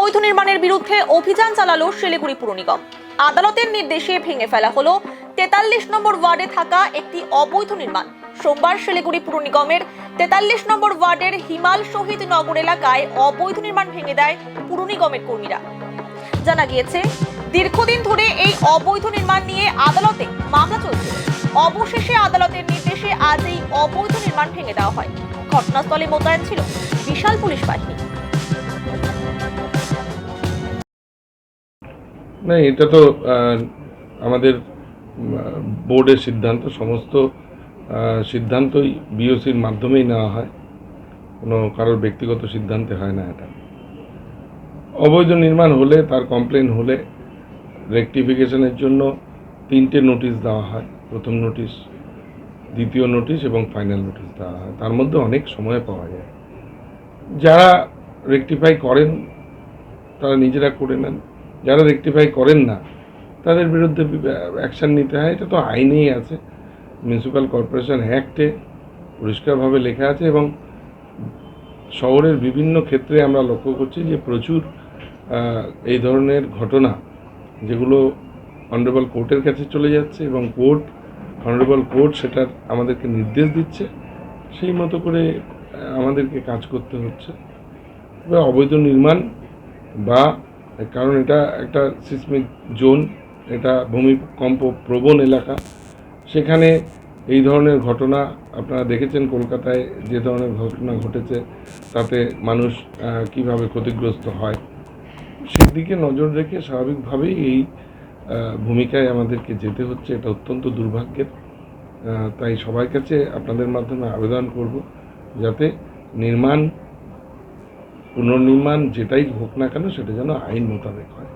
অবৈধ নির্মাণের বিরুদ্ধে অভিযান চালালো শিলিগুড়ি পুর নিগম। আদালতের নির্দেশে ভেঙে ফেলা হলো 43 নম্বর ওয়ার্ডে থাকা একটি অবৈধ নির্মাণ। সোমবার শিলিগুড়ি পুর নিগমের 43 নম্বর ওয়ার্ডের হিমাল শহীদ নগর এলাকায় অবৈধ নির্মাণ ভেঙে দেয় পুর নিগমের কর্মীরা। জানা গিয়েছে, দীর্ঘদিন ধরে এই অবৈধ নির্মাণ নিয়ে আদালতে মামলা চলছে। অবশেষে আদালতের নির্দেশে আজ এই অবৈধ নির্মাণ ভেঙে দেওয়া হয়। ঘটনাস্থলে মোতায়েন ছিল বিশাল পুলিশ বাহিনী। না, এটা তো আমাদের বোর্ডের সিদ্ধান্ত। সমস্ত সিদ্ধান্তই বিওসির মাধ্যমেই নেওয়া হয়, কোনো কারোর ব্যক্তিগত সিদ্ধান্তে হয় না। এটা অবৈধ নির্মাণ হলে, তার কমপ্লেন হলে রেকটিফিকেশনের জন্য 3টে নোটিশ দেওয়া হয়। প্রথম নোটিশ, দ্বিতীয় নোটিশ এবং ফাইনাল নোটিশ দেওয়া হয়। তার মধ্যে অনেক সময় পাওয়া যায়। যারা রেকটিফাই করেন তারা নিজেরা করে নেন, যারা রেকটিফাই করেন না তাদের বিরুদ্ধে অ্যাকশান নিতে হয়। এটা তো আইনেই আছে, মিউনিসিপ্যাল কর্পোরেশন অ্যাক্টে পরিষ্কারভাবে লেখা আছে। এবং শহরের বিভিন্ন ক্ষেত্রে আমরা লক্ষ্য করছি যে প্রচুর এই ধরনের ঘটনা, যেগুলো অনারেবল কোর্টের কাছে চলে যাচ্ছে এবং অনারেবল কোর্ট সেটার আমাদেরকে নির্দেশ দিচ্ছে। সেই মতো করে আমাদেরকে কাজ করতে হচ্ছে। অবৈধ নির্মাণ বা, কারণ এটা একটা সিসমিক জোন, এটা ভূমিকম্প প্রবণ এলাকা, সেখানে এই ধরনের ঘটনা আপনারা দেখেছেন। কলকাতায় যে ধরনের ঘটনা ঘটেছে তাতে মানুষ কিভাবে ক্ষতিগ্রস্ত হয়, সেদিকে নজর রেখে স্বাভাবিকভাবেই এই ভূমিকায় আমাদেরকে যেতে হচ্ছে। এটা অত্যন্ত দুর্ভাগ্যের। তাই সবার কাছে আপনাদের মাধ্যমে আবেদন করব, যাতে পুনর্নির্মাণ যেটাই হোক না কেন সেটা যেন আইন মোতাবেক হয়।